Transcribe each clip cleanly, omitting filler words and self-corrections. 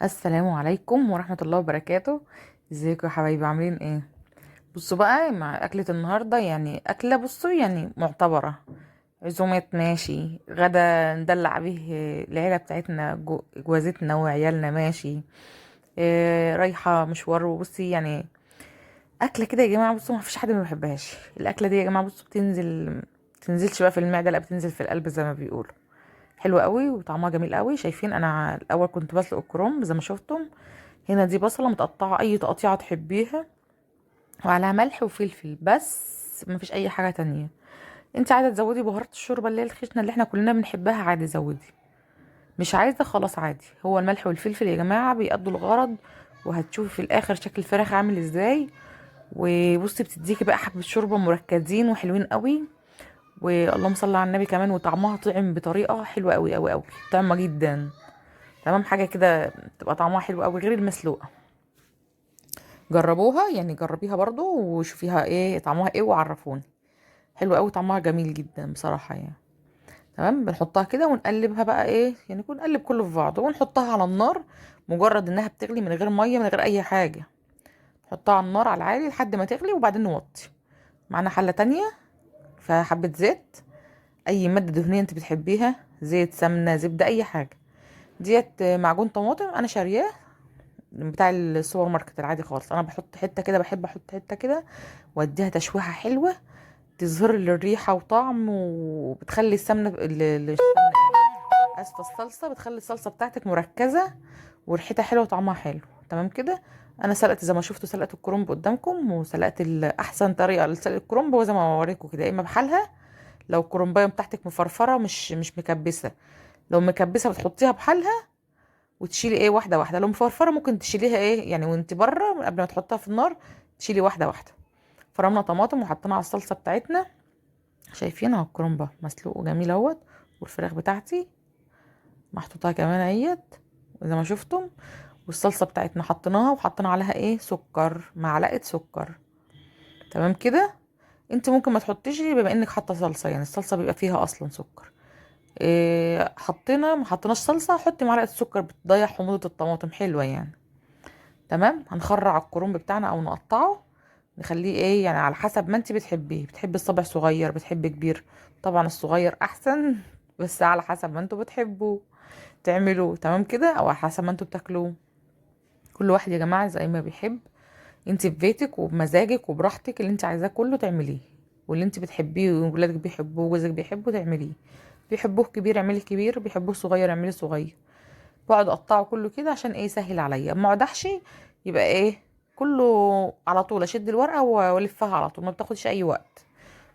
السلام عليكم ورحمة الله وبركاته. ازيكم يا حبايبي، عاملين ايه؟ بصوا بقى مع أكلة النهاردة، يعني أكلة بصوا يعني معتبرة. عزومات ماشي، غدا ندلع به العيلة بتاعتنا، جوازتنا وعيالنا ماشي. رايحة مشوار، وبصي يعني أكلة كده يا جماعة. بصوا مفيش حد ما بيحبهاش الأكلة دي يا جماعة. بصوا بتنزلش بقى في المعدة، لا بتنزل في القلب زي ما بيقولوا. حلوة قوي وطعمها جميل قوي. شايفين انا الاول كنت بسلق الكرنب زي ما شفتم. هنا دي بصلة متقطعة اي تقطيعة تحبيها، وعليها ملح وفلفل بس، مفيش اي حاجة تانية. انت عايزة تزودي بهارات الشوربة اللي هي الخشنة اللي احنا كلنا بنحبها، عادي زودي. مش عايزة خلاص عادي، هو الملح والفلفل يا جماعة بيقضوا الغرض. وهتشوفي في الاخر شكل الفراخ عامل ازاي. وبصي بتديكي بقى حبة شوربة مركزين وحلوين قوي. واللهم صل على النبي كمان، وطعمها طعم بطريقة حلوة قوي قوي قوي، طعمة جدا. تمام، حاجه كده تبقى طعمها حلو قوي غير المسلوقه. جربوها يعني، جربيها برضو وشوفيها ايه طعمها ايه وعرفوني. حلو قوي، طعمها جميل جدا بصراحه يعني. تمام، بنحطها كده ونقلبها بقى ايه يعني، نكون نقلب كله في بعضه ونحطها على النار. مجرد انها بتغلي من غير ميه من غير اي حاجه. نحطها على النار على العالي لحد ما تغلي، وبعدين نوطي. معانا حله تانية فيها حبه زيت، اي ماده دهنيه انت بتحبيها، زيت سمنه زبده اي حاجه. ديت معجون طماطم انا شارياه بتاع السوبر ماركت العادي خالص. انا بحط حته كده، بحب احط حته كده واديها تشويحه حلوه، تظهر لي الريحه وطعم، وبتخلي السمنه اسفه الصلصه، بتخلي الصلصه بتاعتك مركزه وريحتها حلوه وطعمها حلو. تمام كده. انا سلقت زي ما شفتوا، سلقت الكرنب قدامكم، وسلقت احسن طريقه لسلق الكرنب هو زي ما اوريكم كده، يا اما بحالها. لو الكرنبايه بتاعتك مفرفره مش مكبسه، لو مكبسه بتحطيها بحالها وتشيلي ايه واحده واحده. لو مفرفره ممكن تشيليها ايه يعني وانت بره قبل ما تحطها في النار، تشيلي واحده واحده. فرمنا طماطم وحطينا على الصلصه بتاعتنا. شايفين اهو الكرنبه مسلوق وجميل اهوت، والفراخ بتاعتي محطوطه كمان اهيت زي ما شفتم. والصلصه بتاعتنا حطيناها وحطينا عليها ايه سكر، معلقه سكر. تمام كده. انت ممكن ما تحطيش بما انك حاطه صلصه، يعني الصلصه بيبقى فيها اصلا سكر. إيه حطينا ما حطيناش صلصه، حطي معلقه سكر بتضيع حموضه الطماطم، حلوه يعني. تمام، هنخرع الكرنب بتاعنا او نقطعه، نخليه ايه يعني على حسب ما انت بتحبيه. بتحبي الصبع صغير، بتحبي كبير؟ طبعا الصغير احسن بس على حسب ما انتوا بتحبوا تعملوه. تمام كده، او على حسب ما انتوا بتاكلوه. كل واحد يا جماعه زي ما بيحب. انت في بيتك وبمزاجك وبراحتك، اللي انت عايزاه كله تعمليه، واللي انت بتحبيه وولادك بيحبوه وجوزك بيحبه تعمليه. بيحبوه كبير اعملي كبير، بيحبوه صغير اعملي صغير. بقعد اقطعه كله كده عشان ايه يسهل عليا، اما اقعد احشي يبقى ايه كله على طول اشد الورقه والفها على طول، ما بتاخدش اي وقت.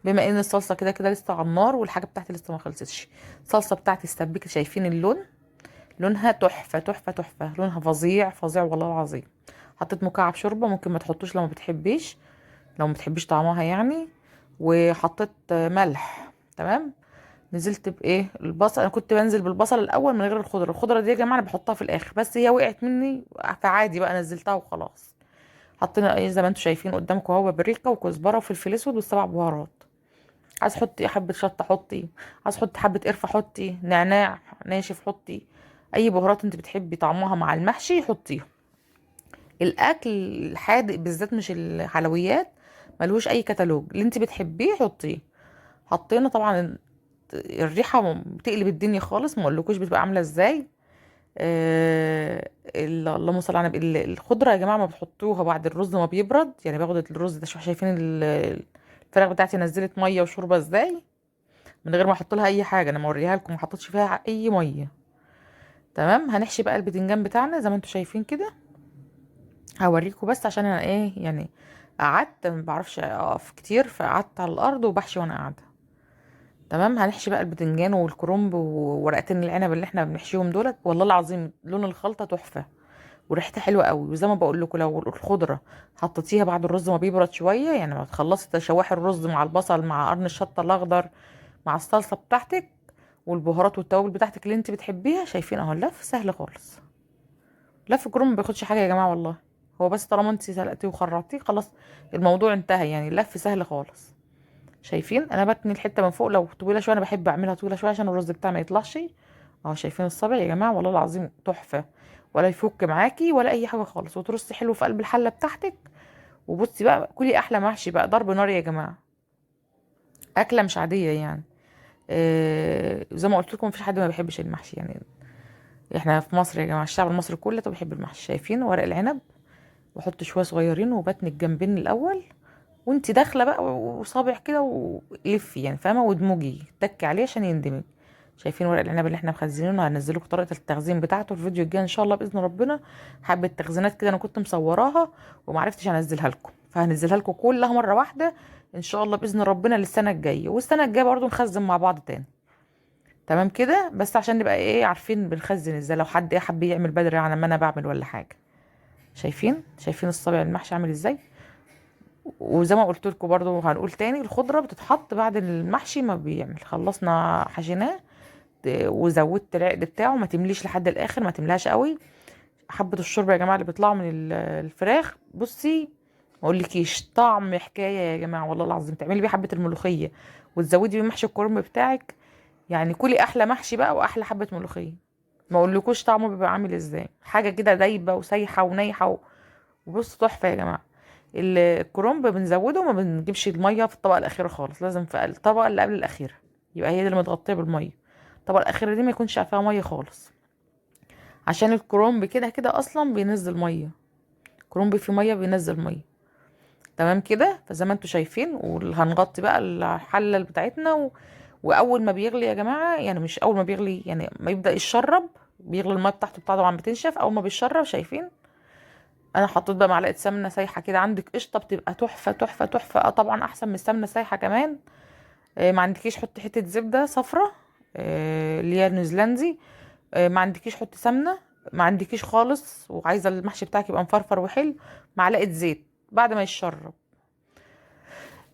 بما ان الصلصه كده كده لسه على النار، والحاجه بتاعتي لسه ما خلصتش. الصلصه بتاعتي السبيكه، شايفين اللون؟ لونها تحفه تحفه تحفه، لونها فظيع فظيع والله العظيم. حطيت مكعب شوربه، ممكن ما تحطوش لو ما بتحبيش، لو ما بتحبيش طعمها يعني. وحطيت ملح. تمام. نزلت بايه البصل، انا كنت بنزل بالبصل الاول من غير الخضره. الخضره دي يا جماعه انا بحطها في الاخر، بس هي وقعت مني فعادي بقى نزلتها وخلاص. حطينا ايه زي ما انتم شايفين قدامكم اهو، بابريكا وكزبره وفلفل اسود والسبع بهارات. عايز تحطي حبه شطه حطي، عايز تحطي حبه قرفه حطي، نعناع ناشف حطي، اي بهارات انت بتحبي طعمها مع المحشي حطيها. الاكل الحادق بالذات مش الحلويات ملوش اي كتالوج، اللي انت بتحبيه حطيه. حطينا طبعا. الريحه بتقلب الدنيا خالص، ما اقولكوش بتبقى عامله ازاي. اللهم صل على النبي. الخضره يا جماعه ما بتحطوها بعد الرز ما بيبرد، يعني باخد الرز ده. شايفين الفراخ بتاعتي نزلت ميه وشوربه ازاي، من غير ما احط لها اي حاجه. انا موريها لكم ما حطيتش فيها اي ميه. تمام، هنحشي بقى البتنجان بتاعنا زي ما انتم شايفين كده. هوريكم بس عشان انا ايه يعني، قعدت ما بعرفش اقف كتير، فقعدت على الارض وبحشي وانا قاعده. تمام، هنحشي بقى البتنجان والكرنب وورقتين العنب اللي احنا بنحشيهم دولت. والله العظيم لون الخلطه تحفه وريحتها حلوه قوي. وزي ما بقول لكم، لو الخضره حطيتيها بعد الرز ما بيبرد شويه، يعني ما تخلصي تشوحي الرز مع البصل مع قرن الشطه الاخضر مع الصلصه بتاعتك والبهارات والتوابل بتاعتك اللي انت بتحبيها، شايفين اهو اللف سهل خالص. لف الكرنب ما بياخدش حاجه يا جماعه والله. هو بس طالما انت سلقتيه وخرطتيه خلاص الموضوع انتهى، يعني اللف سهل خالص. شايفين انا بتني الحته من فوق لو طويله شويه، انا بحب اعملها طويله شويه عشان الرز بتاعي ما يطلعش اهو شايفين الصابع يا جماعه، والله العظيم تحفه، ولا يفك معاكي ولا اي حاجه خالص، وترصي حلو في قلب الحله بتاعتك. وبصي بقى كلي احلى محشي بقى، ضرب نار يا جماعه، اكله مش عاديه يعني. زي ما قلت لكم مفيش حد ما بيحبش المحشي يعني. احنا في مصر يا جماعه، الشعب المصري كله بيحب المحشي. شايفين ورق العنب، واحط شويه صغيرين وبتني الجنبين الاول، وانتي داخله بقى وصابع كده ولفي يعني فاهمه، وادمجي تكي عليه عشان يندمج. شايفين ورق العنب اللي احنا مخزنينه؟ هنزل لكم طريقه التخزين بتاعته الفيديو الجاي ان شاء الله باذن ربنا. حبه تخزينات كده انا كنت مصوراها ومعرفتش انزلها لكم، فهنزلها لكم كلها مره واحده ان شاء الله باذن ربنا للسنه الجايه، والسنه الجايه برضو نخزن مع بعض تاني. تمام كده، بس عشان نبقى ايه عارفين بنخزن ازاي، لو حد ايه حب يعمل بدري على ما انا بعمل ولا حاجه. شايفين الصابع المحشي عامل ازاي؟ وزي ما قلت لكم برضو هنقول تاني، الخضره بتتحط بعد المحشي ما بيعمل، خلصنا حشيناه وزودت العقد بتاعه، ما تمليش لحد الاخر، ما تملاش قوي. حبه الشوربه يا جماعه اللي بيطلعوا من الفراخ، بصي ما اقولكيش طعم حكايه يا جماعه، والله العظيم تعملي بيه حبه الملوخيه وتزودي بيه محشي الكرنب بتاعك، يعني كلي احلى محشي بقى واحلى حبه ملوخيه. ما اقولكوش طعمه بيبقى عامل ازاي، حاجه كده دايبه وسايحه ونايحه وبص تحفه يا جماعه. الكرنب بنزوده، ما بنجيبش الميه في الطبقه الاخيره خالص، لازم في الطبقه اللي قبل الاخيره يبقى هي دي اللي متغطيه بالميه. الطبقه الاخيره دي ما يكونش فيها ميه خالص، عشان الكرنب كده كده اصلا بينزل ميه، الكرنب فيه ميه بينزل ميه. تمام كده، فزي ما انتم شايفين، وهنغطي بقى الحله بتاعتنا واول ما بيغلي يا جماعه، يعني مش اول ما بيغلي، يعني ما يبدا يشرب، بيغلي الميه بتاعته طبعا بتنشف، اول ما بيشرب شايفين انا حطيت بقى معلقه سمنه سايحه كده، عندك قشطه بتبقى تحفه تحفه تحفه، طبعا احسن من السمنه سايحه كمان. ما عندكيش حطي حته زبده صفرة، اللي هي نيوزيلندي. ما عندكيش حطي سمنه، ما عندكيش خالص وعايزه المحشي بتاعك يبقى مفرفر وحلو، معلقه زيت بعد ما يتشرب.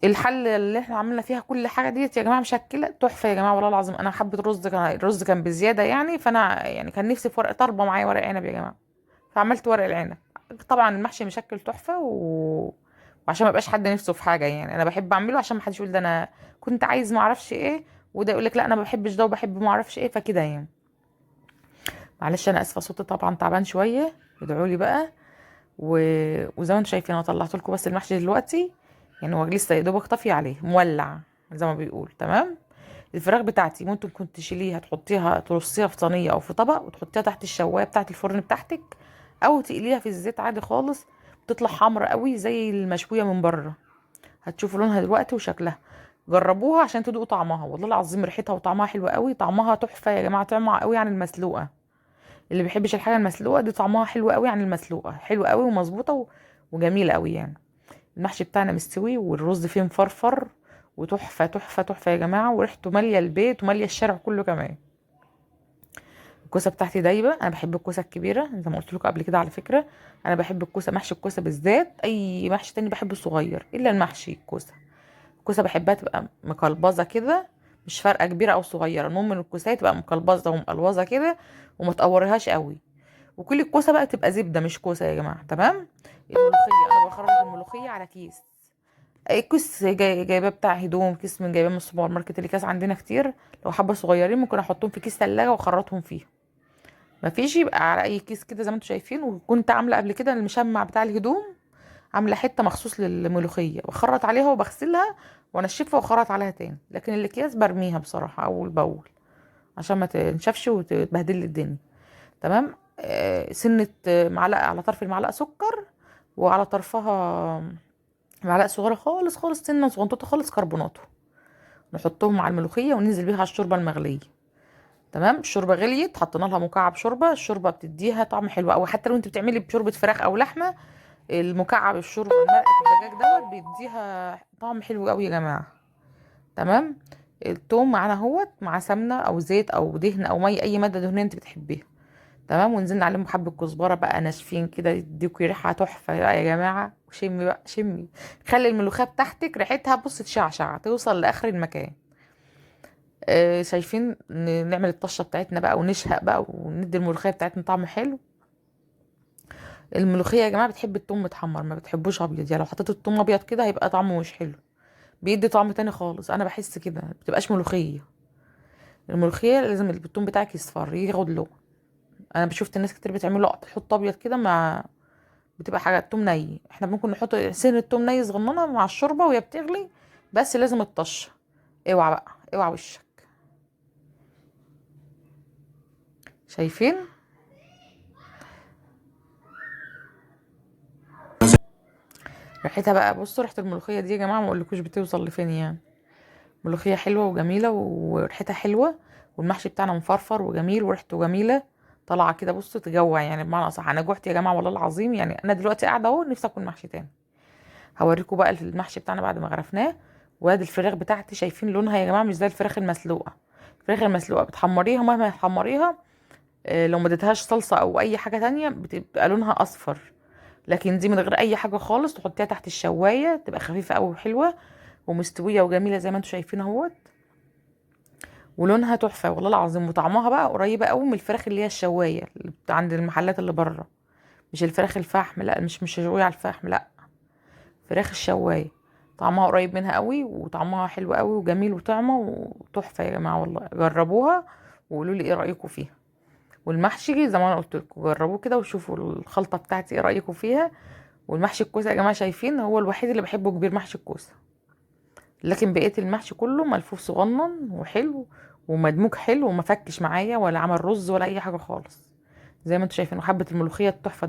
الحل اللي احنا عملنا فيها كل حاجه ديت يا جماعه مشكله تحفه يا جماعه، والله العظيم انا حبه رز، كان الرز كان بزياده يعني، فانا يعني كان نفسي في ورق طربه معايا ورق عنب يا جماعه، فعملت ورق العنب. طبعا المحشي مشكل تحفه وعشان ما يبقاش حد نفسه في حاجه يعني، انا بحب اعمله عشان ما حدش يقول ده انا كنت عايز ما اعرفش ايه، وده يقول لك لا انا ما بحبش ده وبحب ما اعرفش ايه، فكده يعني. معلش انا اسفه صوتي طبعا تعبان شويه، ادعوا لي بقى. و... وزي ما انتم شايفين انا طلعت لكم بس المحشي دلوقتي، يعني هو لسه يا دوبك طافي عليه مولع زي ما بيقول. تمام. الفراخ بتاعتي ممكن كنت تشيليها تحطيها ترصيها في صينيه او في طبق وتحطيها تحت الشوايه بتاعه الفرن بتاعتك، او تقليها في الزيت عادي خالص، بتطلع حمرا قوي زي المشويه من بره. هتشوفوا لونها دلوقتي وشكلها، جربوها عشان تدوقوا طعمها، والله العظيم ريحتها وطعمها حلو قوي، طعمها تحفه يا جماعه، طعمها قوي عن المسلوقه. اللي بيحبش الحاجه المسلوقه دي طعمها حلو قوي عن المسلوقه، حلو قوي ومظبوطه وجميله قوي يعني. المحشي بتاعنا مستوي والرز فيه مفرفر وتحفه تحفه تحفه يا جماعه، وريحته ماليه البيت وماليه الشارع كله كمان. الكوسه بتاعتي دايبه، انا بحب الكوسه الكبيره زي ما قلت لكم قبل كده على فكره، انا بحب الكوسه، محشي الكوسه بالذات، اي محشي تاني بحبه الصغير الا المحشي الكوسه. الكوسه بحبها تبقى مقلبظه كده، مش فارقه كبيره او صغيره، المهم ان الكوسه تبقى مقلبظه ومقلوظه كده، وما تقوريهاش قوي. وكل الكوسه بقى تبقى زبده مش كوسه يا جماعه. تمام. الملوخيه انا بخرج الملوخيه على كيس، اي كيس جايباه بتاع هدوم، كيس من جايباه من السوبر ماركت، اللي كاس عندنا كتير، لو حبه صغيرين ممكن احطهم في كيس ثلاجه واخرطهم فيه. مفيش يبقى على اي كيس كده زي ما انتم شايفين. وكنت عامله قبل كده المشمع بتاع الهدوم، عامله حته مخصوص للملوخيه، بخرط عليها وبغسلها وانشفها واخرط عليها تاني، لكن الاكياس برميها بصراحه اول باول عشان ما تنشفش وتبهدل لي الدنيا. تمام. سنه معلقه على طرف المعلقه سكر، وعلى طرفها معلقه صغيره خالص خالص، سنه صغنطوطه خالص كربوناتو، نحطهم على الملوخيه وننزل بيها على الشوربه المغليه. تمام. الشوربه غليت حطينا لها مكعب شوربه، الشوربه بتديها طعم حلو قوي، حتى لو انت بتعملي بشوربه فراخ او لحمه، المكعب الشوربه مرقه الدجاج بيديها طعم حلو قوي يا جماعه. تمام. التوم معانا اهوت مع سمنه او زيت او دهن او مي، اي ماده دهنيه انت بتحبيها. تمام. ونزلنا عليهم حبه كزبره بقى ناشفين كده يديكوا ريحه تحفه بقى يا جماعه، وشمي بقى شمي، خلي الملوخيه بتاعتك ريحتها بص تشعشع توصل لاخر المكان. شايفين نعمل الطشه بتاعتنا بقى ونشهق بقى وندي الملوخيه بتاعتنا طعم حلو. الملوخيه يا جماعه بتحب التوم متحمر، ما بتحبوش ابيض، يعني لو حطيت التوم ابيض كده هيبقى طعمه مش حلو، بيدي طعم تاني خالص، انا بحس كده بتبقاش ملوخيه. الملوخيه لازم البتون بتاعك يصفر ياخد لون. انا شفت الناس كتير بتعمله تحط ابيض كده، مع بتبقى حاجه توم ني. احنا ممكن نحط سن التوم ني صغننه مع الشوربه وهي بتغلي، بس لازم الطشه. اوعى بقى، اوعى وشك. شايفين ريحتها بقى؟ بصوا ريحه الملوخيه دي يا جماعه، ما اقولكوش بتوصل لفين يعني. ملوخيه حلوه وجميله وريحتها حلوه، والمحشي بتاعنا مفرفر وجميل وريحته جميله طالعه كده. بصوا تجوع يعني، بمعنى اصح انا جوعت يا جماعه والله العظيم. يعني انا دلوقتي قاعده اهو نفسي اكل محشي تاني. هوريكم بقى المحشي بتاعنا بعد ما غرفناه. وادي الفراخ بتاعتي، شايفين لونها يا جماعه؟ مش زي الفراخ المسلوقه. الفراخ المسلوقه بتحمريها، مهما تحمريها لو ما اديتهاش صلصه او اي حاجه تانية بتبقى لونها اصفر. لكن دي من غير اي حاجه خالص، تحطيها تحت الشوايه تبقى خفيفه قوي وحلوه ومستويه وجميله زي ما انتم شايفين اهوت. ولونها تحفه والله العظيم، وطعمها بقى قريبه قوي من الفراخ اللي هي الشوايه اللي عند المحلات اللي بره. مش الفراخ الفحم، لا، مش شويه على الفحم، لا، فراخ الشوايه. طعمها قريب منها قوي، وطعمها حلو قوي وجميل وطعمه وتحفه يا جماعه والله. جربوها وقولوا لي ايه رايكم فيها. والمحشي زي ما انا قلت لكم، جربوه كده وشوفوا الخلطه بتاعتي ايه رايكم فيها. والمحشي الكوسه يا جماعه شايفين، هو الوحيد اللي بحبه كبير محشي الكوسه. لكن بقيه المحشي كله ملفوف صغنن وحلو ومدموج حلو، وما فكش معايا ولا عمل رز ولا اي حاجه خالص. زي ما انتم شايفين. وحبه الملوخيه التحفه